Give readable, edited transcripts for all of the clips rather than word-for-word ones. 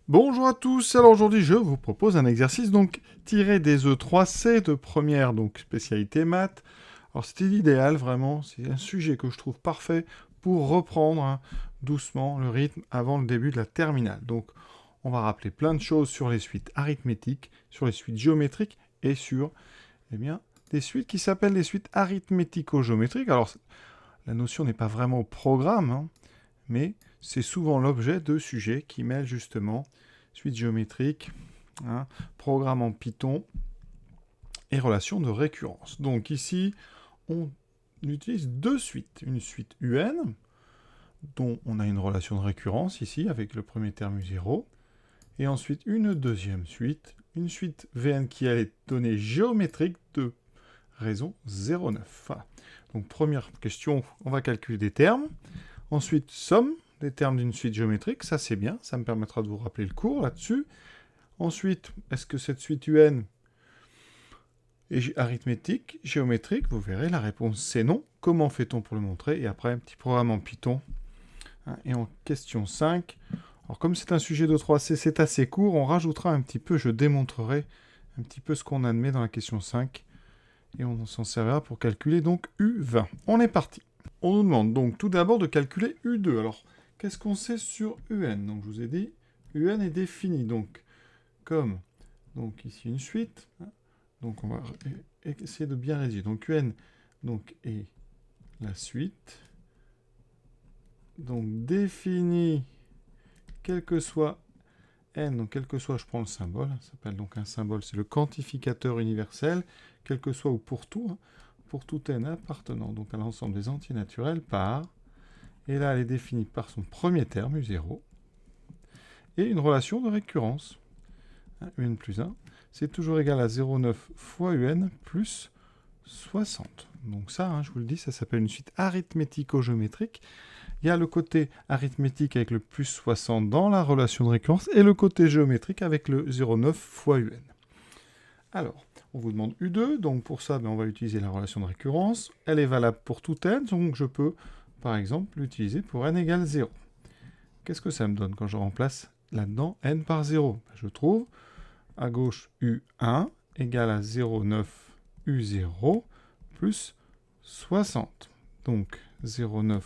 Bonjour à tous, alors aujourd'hui je vous propose un exercice donc tiré des E3C de première donc spécialité maths. Alors c'était l'idéal vraiment, c'est un sujet que je trouve parfait pour reprendre doucement le rythme avant le début de la terminale. Donc on va rappeler plein de choses sur les suites arithmétiques, sur les suites géométriques et sur des suites qui s'appellent les suites arithmético-géométriques. Alors la notion n'est pas vraiment au programme, mais c'est souvent l'objet de sujets qui mêlent justement suite géométrique, programme en Python et relation de récurrence. Donc ici, on utilise deux suites. Une suite UN, dont on a une relation de récurrence ici, avec le premier terme U0, et ensuite une deuxième suite, une suite VN qui a les données géométriques de raison 0,9. Voilà. Donc première question, on va calculer des termes. Ensuite, somme des termes d'une suite géométrique, ça c'est bien, ça me permettra de vous rappeler le cours là-dessus. Ensuite, est-ce que cette suite UN est arithmétique, géométrique? Vous verrez, la réponse c'est non. Comment fait-on pour le montrer? Et après, un petit programme en Python. Et en question 5, alors comme c'est un sujet de 3C, c'est assez court, on rajoutera un petit peu, je démontrerai un petit peu ce qu'on admet dans la question 5. Et on s'en servira pour calculer donc U20. On est parti. On nous demande donc tout d'abord de calculer U2. Alors, qu'est-ce qu'on sait sur UN? Donc, je vous ai dit, UN est défini donc comme donc ici une suite. Donc, on va essayer de bien rédiger. Donc, UN donc, est la suite. Donc, définie, quel que soit n, donc quel que soit, je prends le symbole, ça s'appelle donc un symbole, c'est le quantificateur universel, quel que soit ou pour tout n appartenant donc à l'ensemble des entiers naturels par, et là elle est définie par son premier terme, U0, et une relation de récurrence, UN plus 1, c'est toujours égal à 0,9 fois UN plus 60. Donc ça, je vous le dis, ça s'appelle une suite arithmético-géométrique. Il y a le côté arithmétique avec le plus 60 dans la relation de récurrence et le côté géométrique avec le 0,9 fois UN. Alors, on vous demande U2, donc pour ça, on va utiliser la relation de récurrence. Elle est valable pour tout n, donc je peux, par exemple, l'utiliser pour n égale 0. Qu'est-ce que ça me donne quand je remplace là-dedans n par 0? Je trouve à gauche U1 égale à 0,9 U0 plus 60. Donc 0,9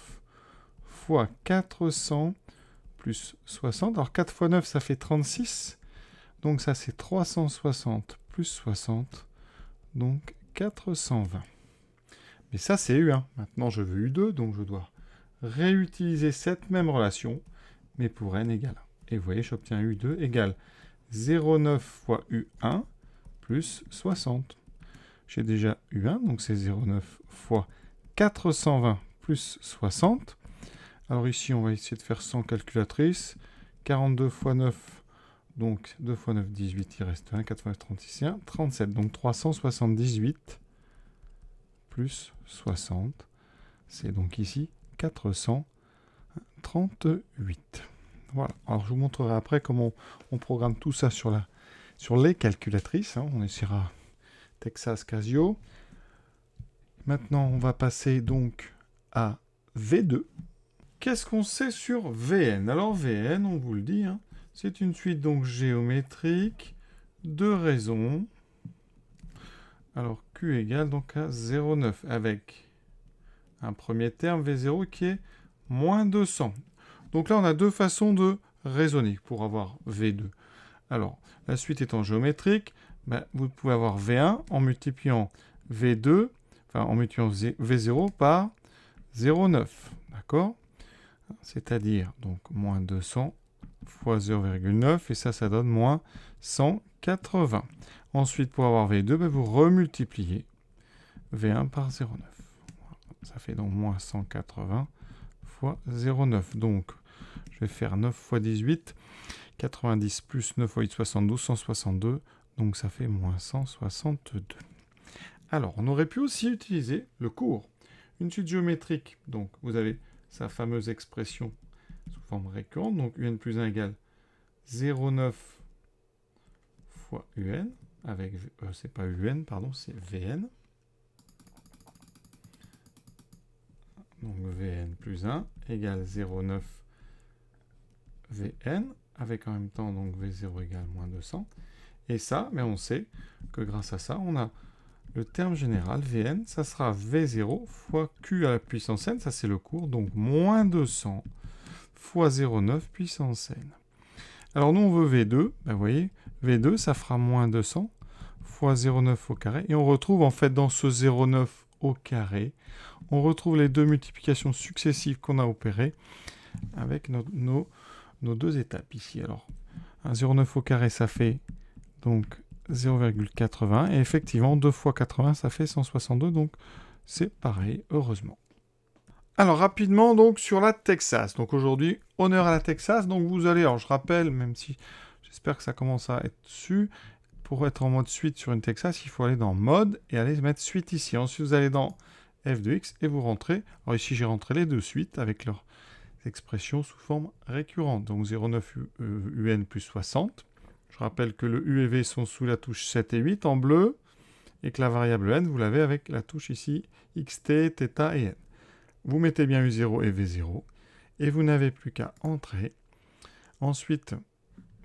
fois 400 plus 60. Alors 4 fois 9, ça fait 36. Donc ça, c'est 360 plus 60. Donc 420. Mais ça, c'est U1. Maintenant, je veux U2, donc je dois réutiliser cette même relation, mais pour n égale 1. Et vous voyez, j'obtiens U2 égale 0,9 fois U1 plus 60. J'ai déjà U1, donc c'est 0,9 fois 420 plus 60. Alors ici, on va essayer de faire sans calculatrice. 42 fois 9, donc 2 fois 9, 18, il reste 1. 4 fois 9, 36, 1, 37. Donc 378 plus 60. C'est donc ici 438. Voilà. Alors je vous montrerai après comment on programme tout ça sur les calculatrices. On essaiera Texas Casio. Maintenant, on va passer donc à V2. Qu'est-ce qu'on sait sur Vn? Alors Vn, on vous le dit, c'est une suite donc géométrique de raisons. Alors Q égale donc à 0,9 avec un premier terme V0 qui est moins 200. Donc là, on a deux façons de raisonner pour avoir V2. Alors, la suite étant géométrique, vous pouvez avoir V1 en multipliant V2, enfin en multipliant V0 par 0,9. D'accord? C'est-à-dire donc moins 200 fois 0,9, et ça donne moins 180. Ensuite, pour avoir V2, vous remultipliez V1 par 0,9. Ça fait donc moins 180 fois 0,9. Donc, je vais faire 9 fois 18, 90 plus 9 fois 8, 72, 162. Donc, ça fait moins 162. Alors, on aurait pu aussi utiliser le cours. Une suite géométrique, donc vous avez sa fameuse expression sous forme récurrente, donc un plus 1 égale 0,9 fois un, avec, c'est pas un, pardon, c'est Vn. Donc Vn plus 1 égale 0,9 Vn, avec en même temps donc V0 égale moins 200. Et ça, mais on sait que grâce à ça, on a le terme général, Vn, ça sera V0 fois Q à la puissance n, ça c'est le cours, donc moins 200 fois 0,9 puissance n. Alors nous, on veut V2, ben vous voyez, V2, ça fera moins 200 fois 0,9 au carré, et on retrouve en fait dans ce 0,9 au carré, on retrouve les deux multiplications successives qu'on a opérées avec nos deux étapes ici. Alors, un 0,9 au carré, ça fait donc 0,80. Et effectivement, 2 fois 80, ça fait 162. Donc, c'est pareil, heureusement. Alors, rapidement, donc, sur la Texas. Donc, aujourd'hui, honneur à la Texas. Donc, vous allez, alors, je rappelle, même si j'espère que ça commence à être su, pour être en mode suite sur une Texas, il faut aller dans mode et aller mettre suite ici. Ensuite, vous allez dans f de x et vous rentrez. Alors, ici, j'ai rentré les deux suites avec leurs expressions sous forme récurrente. Donc, 0,9 un plus 60. Je rappelle que le U et V sont sous la touche 7 et 8 en bleu, et que la variable n, vous l'avez avec la touche ici xt, θ et n. Vous mettez bien U0 et V0, et vous n'avez plus qu'à entrer. Ensuite,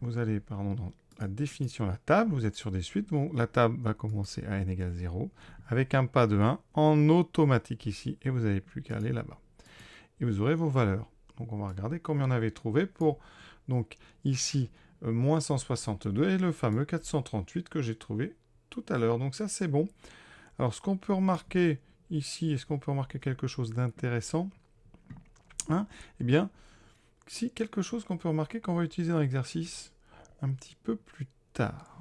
vous allez dans la définition de la table, vous êtes sur des suites. Bon, la table va commencer à n égale 0, avec un pas de 1 en automatique ici, et vous n'avez plus qu'à aller là-bas. Et vous aurez vos valeurs. Donc on va regarder combien on avait trouvé pour, donc ici, moins 162 et le fameux 438 que j'ai trouvé tout à l'heure. Donc ça, c'est bon. Alors, ce qu'on peut remarquer ici, est-ce qu'on peut remarquer quelque chose d'intéressant, Eh bien, si quelque chose qu'on peut remarquer qu'on va utiliser dans l'exercice un petit peu plus tard.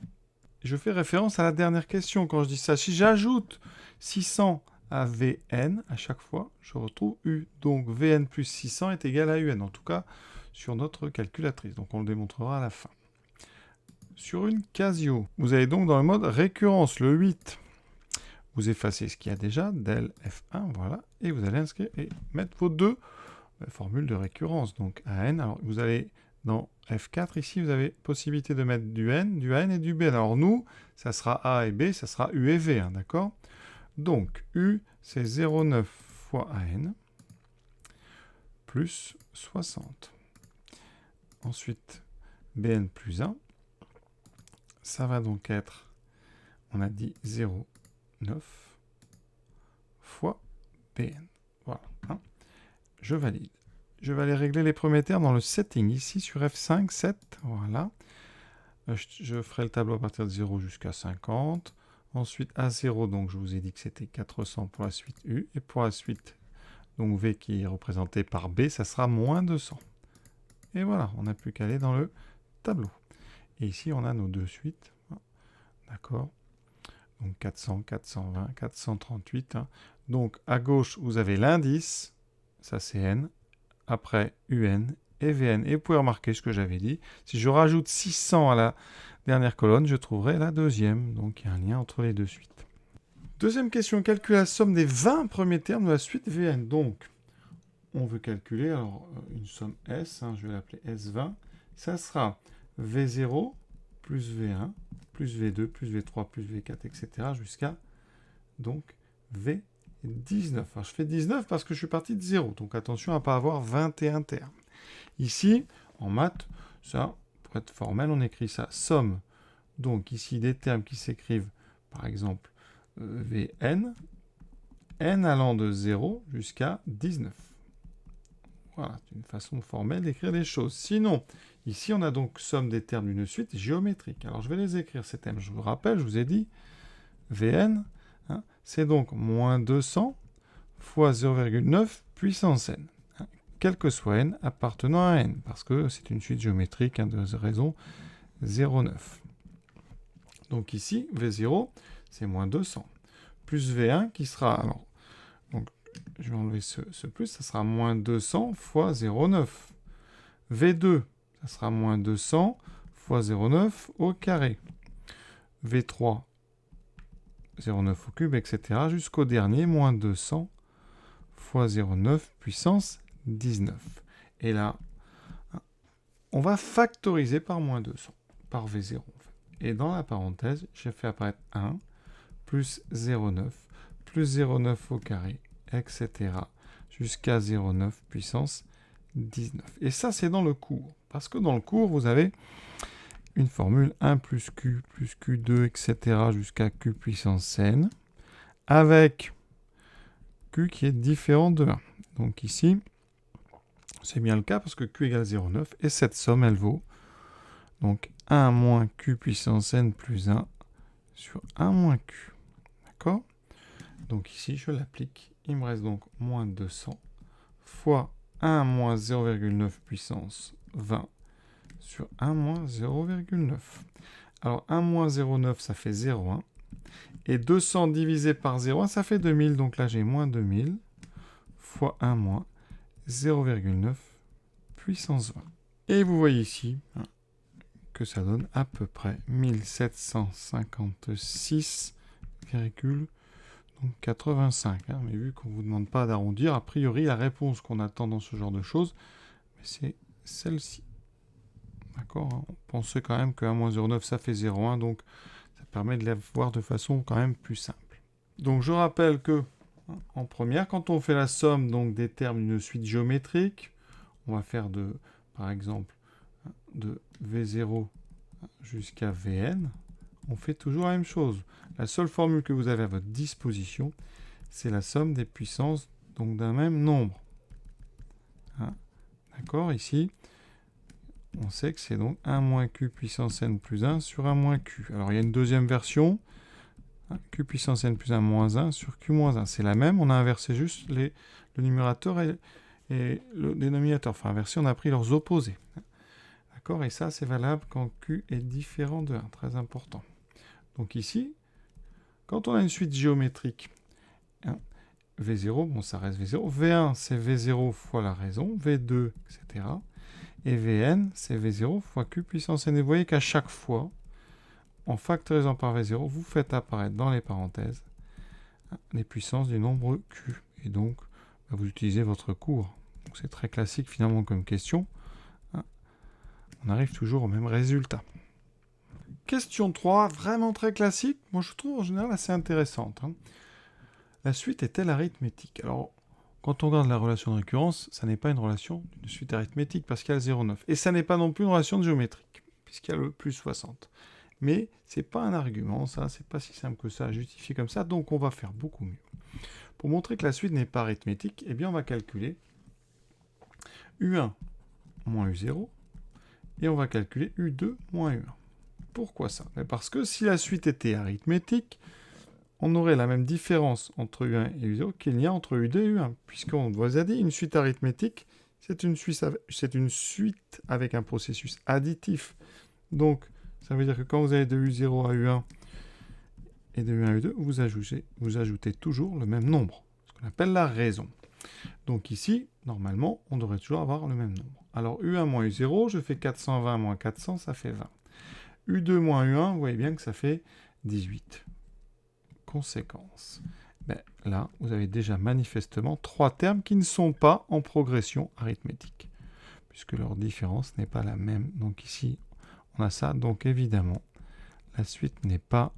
Je fais référence à la dernière question quand je dis ça. Si j'ajoute 600 à Vn à chaque fois, je retrouve U. Donc Vn plus 600 est égal à Un. En tout cas, sur notre calculatrice. Donc on le démontrera à la fin. Sur une Casio, vous allez donc dans le mode récurrence, le 8. Vous effacez ce qu'il y a déjà, del F1, voilà, et vous allez inscrire et mettre vos deux formules de récurrence. Donc AN, alors vous allez dans F4, ici vous avez possibilité de mettre du N, du AN et du BN. Alors nous, ça sera A et B, ça sera U et V, d'accord? Donc U, c'est 0,9 fois AN, plus 60. Ensuite, BN plus 1. Ça va donc être, on a dit 0,9 fois BN. Voilà. Je valide. Je vais aller régler les premiers termes dans le setting, ici sur F5, 7. Voilà. Je ferai le tableau à partir de 0 jusqu'à 50. Ensuite, à 0, donc je vous ai dit que c'était 400 pour la suite U. Et pour la suite, donc V qui est représenté par B, ça sera moins 200. Et voilà, on n'a plus qu'à aller dans le tableau. Et ici, on a nos deux suites. D'accord? Donc 400, 420, 438. Donc à gauche, vous avez l'indice. Ça, c'est N. Après, UN et VN. Et vous pouvez remarquer ce que j'avais dit. Si je rajoute 600 à la dernière colonne, je trouverai la deuxième. Donc il y a un lien entre les deux suites. Deuxième question. Calculer la somme des 20 premiers termes de la suite VN. Donc, on veut calculer alors une somme S, je vais l'appeler S20, ça sera V0 plus V1 plus V2 plus V3 plus V4, etc. jusqu'à donc V19. Alors, je fais 19 parce que je suis parti de 0, donc attention à ne pas avoir 21 termes. Ici, en maths, ça, pour être formel, on écrit ça somme. Donc ici, des termes qui s'écrivent, par exemple, Vn, n allant de 0 jusqu'à 19. Voilà, c'est une façon formelle d'écrire les choses. Sinon, ici, on a donc somme des termes d'une suite géométrique. Alors, je vais les écrire, ces termes. Je vous rappelle, je vous ai dit, Vn, c'est donc moins 200 fois 0,9 puissance n. Quel que soit n appartenant à n, parce que c'est une suite géométrique de raison 0,9. Donc ici, V0, c'est moins 200. Plus V1 qui sera... Alors, donc, je vais enlever ce plus, ça sera moins 200 fois 0,9. V2, ça sera moins 200 fois 0,9 au carré. V3, 0,9 au cube, etc. Jusqu'au dernier, moins 200 fois 0,9 puissance 19. Et là, on va factoriser par moins 200, par V0. Et dans la parenthèse, j'ai fait apparaître 1 plus 0,9 plus 0,9 au carré, etc. jusqu'à 0,9 puissance 19. Et ça, c'est dans le cours. Parce que dans le cours, vous avez une formule 1 plus Q2, etc. jusqu'à Q puissance n, avec Q qui est différent de 1. Donc ici, c'est bien le cas parce que Q égale 0,9. Et cette somme, elle vaut donc 1 moins Q puissance n plus 1 sur 1 moins Q. D'accord? Donc ici, je l'applique. Il me reste donc moins 200 fois 1 moins 0,9 puissance 20 sur 1 moins 0,9. Alors 1 moins 0,9, ça fait 0,1. Et 200 divisé par 0,1, ça fait 2000. Donc là, j'ai moins 2000 fois 1 moins 0,9 puissance 20. Et vous voyez ici que ça donne à peu près 1756,85. Mais vu qu'on ne vous demande pas d'arrondir, a priori, la réponse qu'on attend dans ce genre de choses, c'est celle-ci. D'accord? On pensait quand même que 1 moins 0,9, ça fait 0,1, donc ça permet de la voir de façon quand même plus simple. Donc je rappelle que, en première, quand on fait la somme donc, des termes d'une suite géométrique, on va faire par exemple, de V0 jusqu'à Vn, on fait toujours la même chose. La seule formule que vous avez à votre disposition, c'est la somme des puissances donc d'un même nombre. D'accord? Ici, on sait que c'est donc 1 moins q puissance n plus 1 sur 1 moins q. Alors il y a une deuxième version, q puissance n plus 1 moins 1 sur q moins 1. C'est la même, on a inversé juste le numérateur et le dénominateur. Enfin inversé, on a pris leurs opposés. D'accord? Et ça, c'est valable quand q est différent de 1. Très important. Donc ici, quand on a une suite géométrique, V0, bon ça reste V0. V1, c'est V0 fois la raison. V2, etc. Et Vn, c'est V0 fois Q puissance n. Et vous voyez qu'à chaque fois, en factorisant par V0, vous faites apparaître dans les parenthèses les puissances du nombre Q. Et donc, vous utilisez votre cours. C'est très classique finalement comme question. On arrive toujours au même résultat. Question 3, vraiment très classique. Moi, je trouve en général assez intéressante. La suite est-elle arithmétique? Alors, quand on regarde la relation de récurrence, ça n'est pas une relation d'une suite arithmétique parce qu'il y a le 0,9. Et ça n'est pas non plus une relation de géométrique, puisqu'il y a le plus 60. Mais ce n'est pas un argument, ça, c'est pas si simple que ça à justifier comme ça, donc on va faire beaucoup mieux. Pour montrer que la suite n'est pas arithmétique, eh bien on va calculer U1 moins U0, et on va calculer U2 moins U1. Pourquoi ça? Parce que si la suite était arithmétique, on aurait la même différence entre U1 et U0 qu'il n'y a entre U2 et U1. Puisqu'on vous a dit, une suite arithmétique, c'est une suite avec un processus additif. Donc, ça veut dire que quand vous avez de U0 à U1 et de U1 à U2, vous ajoutez toujours le même nombre, ce qu'on appelle la raison. Donc ici, normalement, on devrait toujours avoir le même nombre. Alors U1 moins U0, je fais 420 moins 400, ça fait 20. U2 moins U1, vous voyez bien que ça fait 18. Conséquence. Là, vous avez déjà manifestement 3 termes qui ne sont pas en progression arithmétique, puisque leur différence n'est pas la même. Donc ici, on a ça. Donc évidemment, la suite n'est pas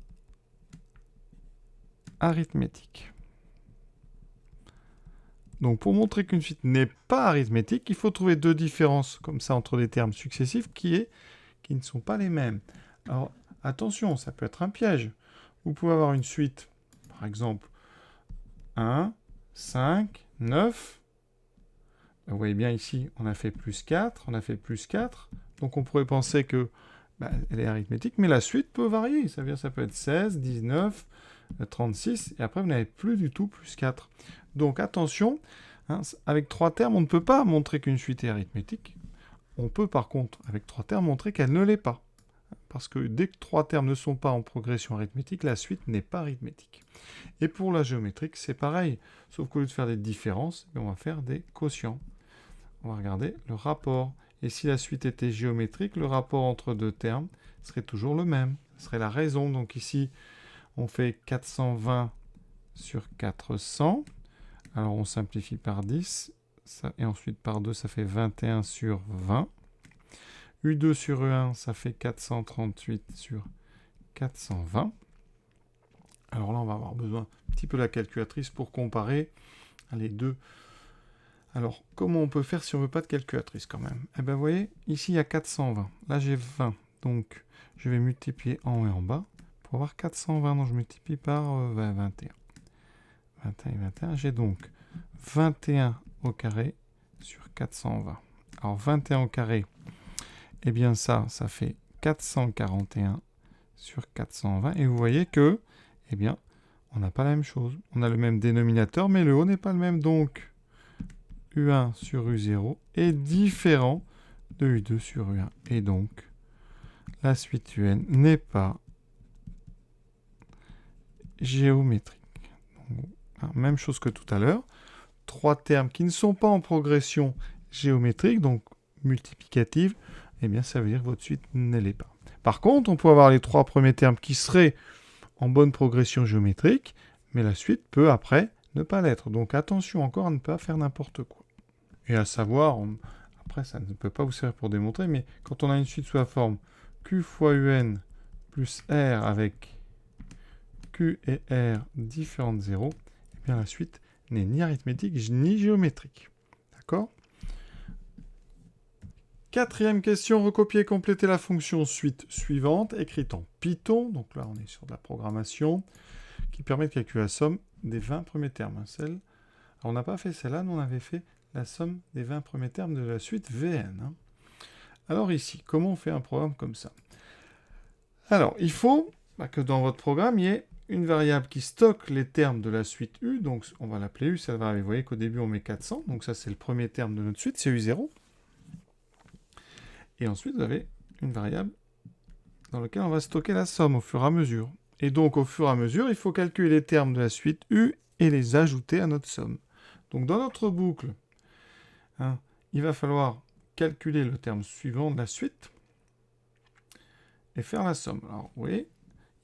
arithmétique. Donc pour montrer qu'une suite n'est pas arithmétique, il faut trouver deux différences comme ça entre des termes successifs qui ne sont pas les mêmes. Alors attention, ça peut être un piège. Vous pouvez avoir une suite, par exemple, 1, 5, 9. Vous voyez bien ici, on a fait plus 4, on a fait plus 4. Donc on pourrait penser que elle est arithmétique, mais la suite peut varier. Ça peut être 16, 19, 36, et après vous n'avez plus du tout plus 4. Donc attention, avec 3 termes, on ne peut pas montrer qu'une suite est arithmétique. On peut par contre, avec 3 termes, montrer qu'elle ne l'est pas. Parce que dès que 3 termes ne sont pas en progression arithmétique, la suite n'est pas arithmétique. Et pour la géométrique, c'est pareil. Sauf qu'au lieu de faire des différences, on va faire des quotients. On va regarder le rapport. Et si la suite était géométrique, le rapport entre deux termes serait toujours le même. Ce serait la raison. Donc ici, on fait 420 sur 400. Alors on simplifie par 10. Et ensuite par 2, ça fait 21 sur 20. U2 sur U1, ça fait 438 sur 420. Alors là, on va avoir besoin un petit peu de la calculatrice pour comparer les deux Alors, comment on peut faire si on veut pas de calculatrice quand même? Eh bien, vous voyez, ici, il y a 420. Là, j'ai 20. Donc, je vais multiplier en haut et en bas pour avoir 420. Donc, je multiplie par 21. 21 et 21. J'ai donc 21 au carré sur 420. Alors, 21 au carré, eh bien, ça fait 441 sur 420. Et vous voyez que, eh bien, on n'a pas la même chose. On a le même dénominateur, mais le haut n'est pas le même. Donc, U1 sur U0 est différent de U2 sur U1. Et donc, la suite UN n'est pas géométrique. Donc, même chose que tout à l'heure. 3 termes qui ne sont pas en progression géométrique, donc multiplicative, eh bien, ça veut dire que votre suite ne l'est pas. Par contre, on peut avoir les 3 premiers termes qui seraient en bonne progression géométrique, mais la suite peut après ne pas l'être. Donc attention encore à ne pas faire n'importe quoi. Et à savoir, après ça ne peut pas vous servir pour démontrer, mais quand on a une suite sous la forme Q fois UN plus R avec Q et R différents de 0, eh bien la suite n'est ni arithmétique ni géométrique. D'accord? Quatrième question, recopier et compléter la fonction suite suivante, écrite en Python. Donc là, on est sur de la programmation qui permet de calculer la somme des 20 premiers termes. Alors, on n'a pas fait celle-là, nous on avait fait la somme des 20 premiers termes de la suite VN. Alors ici, comment on fait un programme comme ça? Alors, il faut que dans votre programme, il y ait une variable qui stocke les termes de la suite U. Donc, on va l'appeler U, ça va arriver. Vous voyez qu'au début, on met 400. Donc, ça, c'est le premier terme de notre suite, c'est U0. Et ensuite, vous avez une variable dans laquelle on va stocker la somme au fur et à mesure. Et donc, au fur et à mesure, il faut calculer les termes de la suite U et les ajouter à notre somme. Donc, dans notre boucle, il va falloir calculer le terme suivant de la suite et faire la somme. Alors, vous voyez,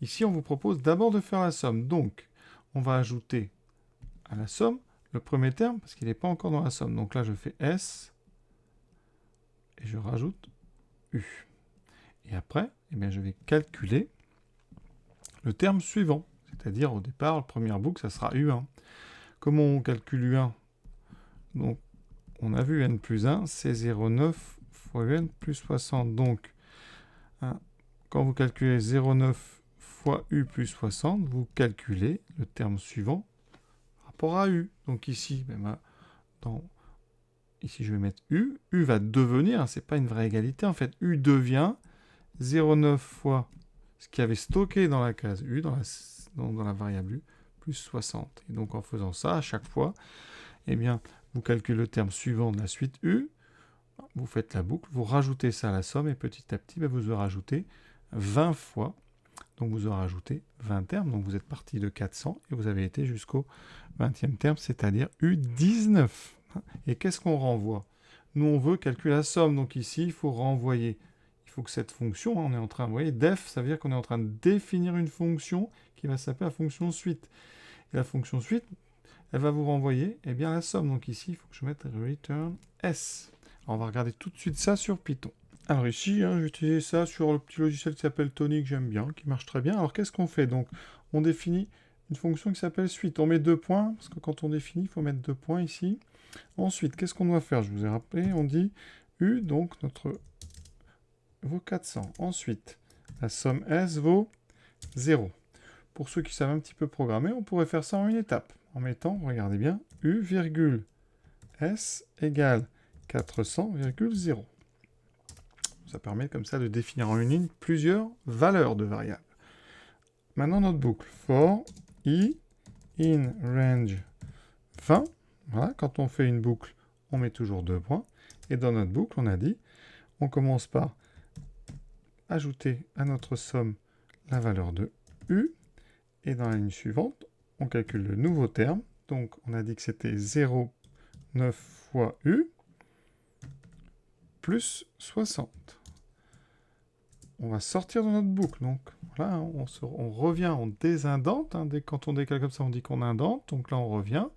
ici, on vous propose d'abord de faire la somme. Donc, on va ajouter à la somme le premier terme parce qu'il n'est pas encore dans la somme. Donc là, je fais S et je rajoute U. Et après, eh bien, je vais calculer le terme suivant. C'est-à-dire, au départ, la première boucle, ça sera U1. Comment on calcule U1? Donc, on a vu n plus 1, c'est 0,9 fois un plus 60. Donc, quand vous calculez 0,9 fois u plus 60, vous calculez le terme suivant par rapport à u. Donc ici, ici je vais mettre u. U va devenir, c'est pas une vraie égalité, en fait, u devient 0,9 fois ce qu'il y avait stocké dans la case u, dans la variable u, plus 60. Et donc en faisant ça, à chaque fois, eh bien, vous calculez le terme suivant de la suite u, vous faites la boucle, vous rajoutez ça à la somme, et petit à petit, vous aurez rajouté 20 fois. Donc vous aurez rajouté 20 termes. Donc vous êtes parti de 400 et vous avez été jusqu'au 20e terme, c'est-à-dire U19. Et qu'est-ce qu'on renvoie? Nous, on veut calculer la somme. Donc ici, il faut renvoyer. Il faut que cette fonction, on est en train de, vous voyez, def, ça veut dire qu'on est en train de définir une fonction qui va s'appeler la fonction suite. Et la fonction suite, elle va vous renvoyer la somme. Donc ici, il faut que je mette return S. Alors, on va regarder tout de suite ça sur Python. Alors ici, je vais utiliser ça sur le petit logiciel qui s'appelle Tony, que j'aime bien, qui marche très bien. Alors qu'est-ce qu'on fait? Donc, on définit une fonction qui s'appelle suite. On met 2 points, parce que quand on définit, il faut mettre 2 points ici. Ensuite, qu'est-ce qu'on doit faire? Je vous ai rappelé, on dit U, donc notre vaut 400. Ensuite, la somme S vaut 0. Pour ceux qui savent un petit peu programmer, on pourrait faire ça en une étape. En mettant, regardez bien, U, virgule, S égale 400,0. Ça permet comme ça de définir en une ligne plusieurs valeurs de variables. Maintenant, notre boucle. For i in range 20. Voilà, quand on fait une boucle, on met toujours 2 points. Et dans notre boucle, on a dit, on commence par ajouter à notre somme la valeur de u. Et dans la ligne suivante, on calcule le nouveau terme. Donc, on a dit que c'était 0,9 fois u plus 60. On va sortir de notre boucle. Donc voilà, on revient, on désindente. Quand on décale comme ça, on dit qu'on indente. Donc là, on revient.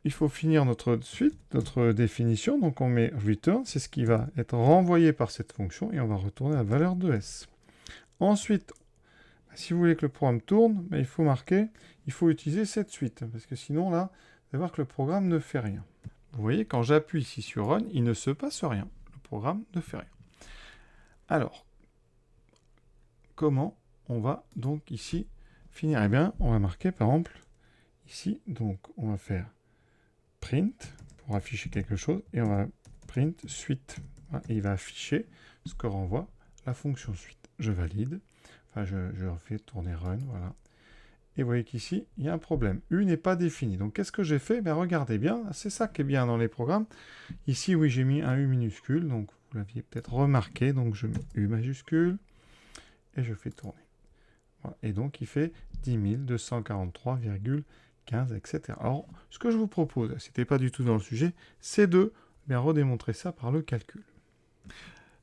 Il faut finir notre suite, notre définition. Donc on met return, c'est ce qui va être renvoyé par cette fonction. Et on va retourner la valeur de S. Ensuite, si vous voulez que le programme tourne, il faut marquer, il faut utiliser cette suite. Parce que sinon, là, vous allez voir que le programme ne fait rien. vous voyez, quand j'appuie ici sur Run, il ne se passe rien. Le programme ne fait rien. Alors, comment on va donc ici finir? Eh bien, on va marquer par exemple ici, donc on va faire print pour afficher quelque chose et on va print suite. Voilà, et il va afficher ce que renvoie la fonction suite. Je valide, enfin je refais tourner run, voilà. Et vous voyez qu'ici, il y a un problème. U n'est pas défini. Donc qu'est-ce que j'ai fait? Ben, regardez bien, c'est ça qui est bien dans les programmes. Ici, oui, j'ai mis un U minuscule, donc vous l'aviez peut-être remarqué, donc je mets U majuscule et je fais tourner. Voilà. Et donc, il fait 10 243,15, etc. Alors, ce que je vous propose, ce n'était pas du tout dans le sujet, c'est de bien redémontrer ça par le calcul.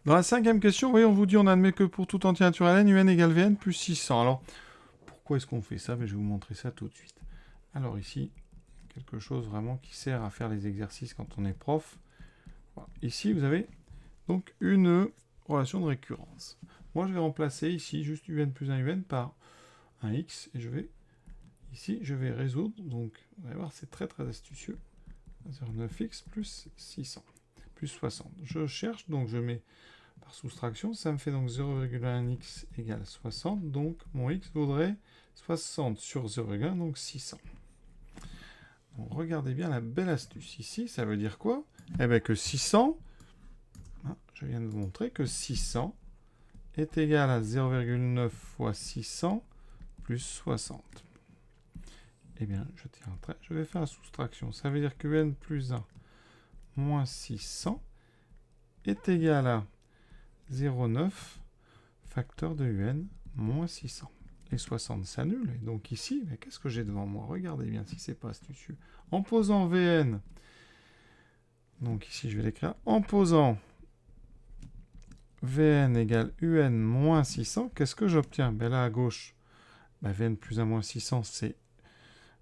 Dans la cinquième question, oui, on vous dit on admet que pour tout entier naturel n, un égale Vn plus 600. Alors, pourquoi est-ce qu'on fait ça? Je vais vous montrer ça tout de suite. Alors ici, quelque chose vraiment qui sert à faire les exercices quand on est prof. Voilà. Ici, vous avez donc une relation de récurrence. Moi, je vais remplacer ici juste un plus un un par un x, et ici, je vais résoudre, donc, vous allez voir, c'est très très astucieux. 0,9x plus 600, plus 60. Je cherche, donc je mets par soustraction, ça me fait donc 0,1x égale 60, donc mon x vaudrait 60 sur 0,1, donc 600. Donc, regardez bien la belle astuce. Ici, ça veut dire quoi? Eh bien que 600, je viens de vous montrer que 600 est égal à 0,9 fois 600 plus 60. Eh bien, je tire un trait, je vais faire la soustraction. Ça veut dire que n plus 1 moins 600 est égal à 0,9 facteur de un moins 600. Les 60 s'annulent. Et donc ici, qu'est-ce que j'ai devant moi? Regardez bien si c'est pas astucieux. En posant Vn, donc ici je vais l'écrire, en posant Vn égale un moins 600, qu'est-ce que j'obtiens? Ben là à gauche, Vn plus 1 moins 600, c'est...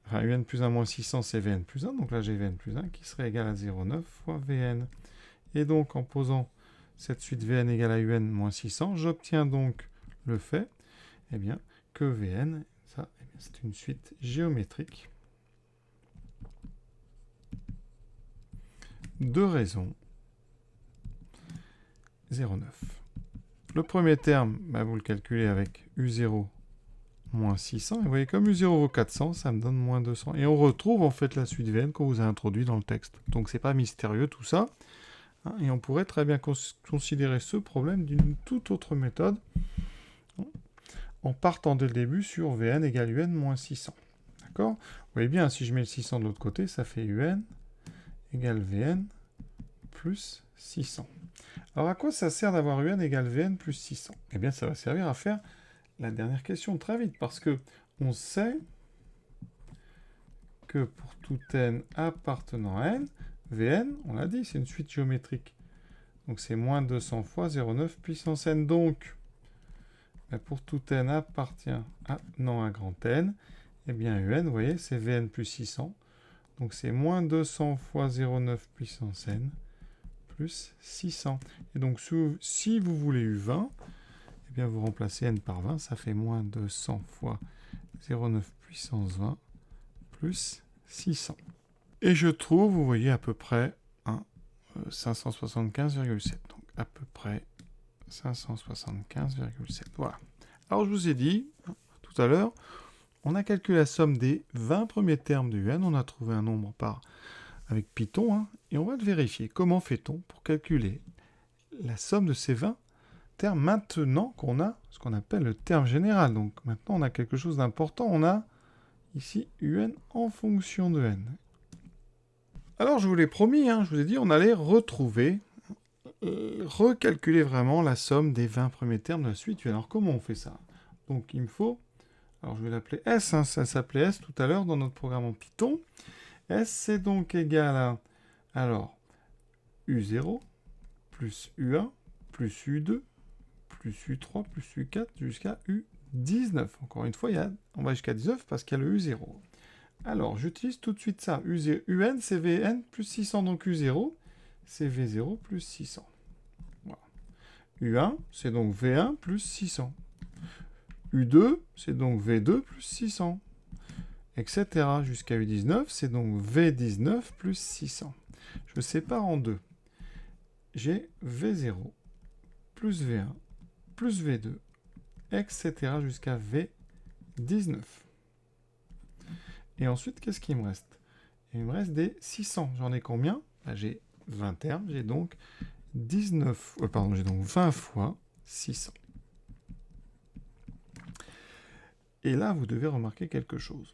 Enfin, un plus 1 moins 600, c'est Vn plus 1. Donc là, j'ai Vn plus 1 qui serait égal à 0,9 fois Vn. Et donc, en posant cette suite Vn égale à un moins 600, j'obtiens donc le fait eh bien, que Vn, ça, eh bien, c'est une suite géométrique de raison 0,9. Le premier terme, vous le calculez avec U0 moins 600. Et vous voyez, comme U0 vaut 400, ça me donne moins 200. Et on retrouve en fait la suite Vn qu'on vous a introduit dans le texte. Donc c'est pas mystérieux tout ça. Et on pourrait très bien considérer ce problème d'une toute autre méthode, en partant dès le début sur Vn égale un moins 600. D'accord? Vous voyez bien, si je mets le 600 de l'autre côté, ça fait un égale Vn plus 600. Alors à quoi ça sert d'avoir un égale Vn plus 600? Eh bien, ça va servir à faire la dernière question très vite, parce que on sait que pour tout n appartenant à n, Vn, on l'a dit, c'est une suite géométrique. Donc c'est moins 200 fois 0,9 puissance n. Donc, pour tout n appartient à non à grand n, eh bien un, vous voyez, c'est Vn plus 600. Donc c'est moins 200 fois 0,9 puissance n plus 600. Et donc si vous voulez U20, eh bien vous remplacez n par 20, ça fait moins 200 fois 0,9 puissance 20 plus 600. Et je trouve, vous voyez, à peu près 575,7. Donc à peu près 575,7. Voilà. Alors je vous ai dit, tout à l'heure, on a calculé la somme des 20 premiers termes de un. On a trouvé un nombre avec Python, et on va le vérifier. Comment fait-on pour calculer la somme de ces 20 termes maintenant qu'on a ce qu'on appelle le terme général? Donc maintenant on a quelque chose d'important, on a ici un en fonction de n. Alors je vous l'ai promis, je vous ai dit on allait retrouver, recalculer vraiment la somme des 20 premiers termes de la suite un. Alors comment on fait ça? Donc il me faut, alors je vais l'appeler S, ça s'appelait S tout à l'heure dans notre programme en Python. S c'est donc égal à, alors, U0 plus U1 plus U2 plus U3 plus U4 jusqu'à U19. Encore une fois, on va jusqu'à 19 parce qu'il y a le U0. Alors, j'utilise tout de suite ça. UN, c'est Vn plus 600, donc U0, c'est V0 plus 600. Voilà. U1, c'est donc V1 plus 600. U2, c'est donc V2 plus 600. Etc. Jusqu'à U19, c'est donc V19 plus 600. je sépare en deux. J'ai V0 plus V1 plus V2, etc. jusqu'à V19. Et ensuite, qu'est-ce qu'il me reste? Il me reste des 600. J'en ai combien? J'ai 20 termes. J'ai donc 20 fois 600. Et là, vous devez remarquer quelque chose.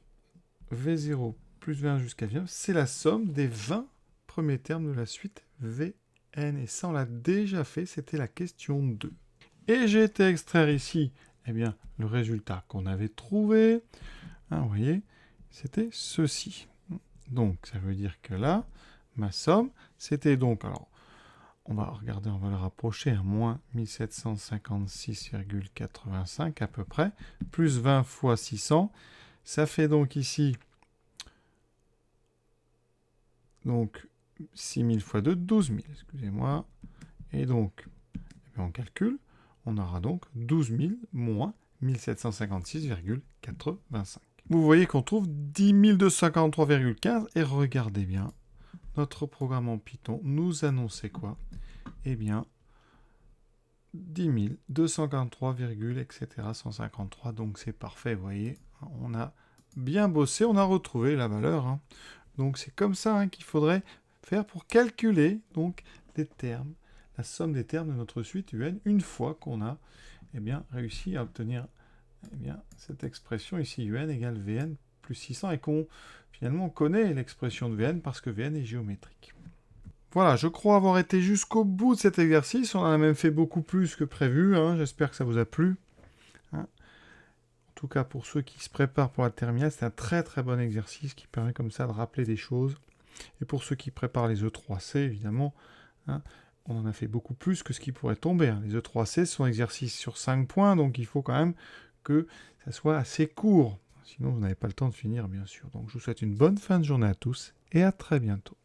V0 plus V1 jusqu'à V9, c'est la somme des 20 premiers termes de la suite Vn. Et ça, on l'a déjà fait, c'était la question 2. Et j'ai été extraire ici, eh bien, le résultat qu'on avait trouvé. Hein, vous voyez, c'était ceci. Donc, ça veut dire que là, ma somme, c'était donc, alors, on va regarder, on va le rapprocher à moins 1756,85 à peu près, plus 20 fois 600. Ça fait donc ici, donc 6000 fois 2, 12 000, excusez-moi. Et donc, on calcule, on aura donc 12 000 moins 1756,85. Vous voyez qu'on trouve 10 253,15 et regardez bien, notre programme en Python nous annonçait quoi? Eh bien, 10 243, etc. 153, donc c'est parfait, vous voyez. On a bien bossé, on a retrouvé la valeur. Hein. Donc c'est comme ça qu'il faudrait faire pour calculer donc les termes, la somme des termes de notre suite UN, une fois qu'on a réussi à obtenir cette expression ici, UN égale Vn plus 600, et qu'on finalement connaît l'expression de Vn parce que Vn est géométrique. Voilà, je crois avoir été jusqu'au bout de cet exercice. On en a même fait beaucoup plus que prévu. Hein. J'espère que ça vous a plu. Hein. En tout cas, pour ceux qui se préparent pour la terminale, c'est un très très bon exercice qui permet comme ça de rappeler des choses. Et pour ceux qui préparent les E3C, évidemment, hein, on en a fait beaucoup plus que ce qui pourrait tomber. Hein. Les E3C sont exercices sur 5 points, donc il faut quand même que ça soit assez court. Sinon, vous n'avez pas le temps de finir, bien sûr. Donc, je vous souhaite une bonne fin de journée à tous et à très bientôt.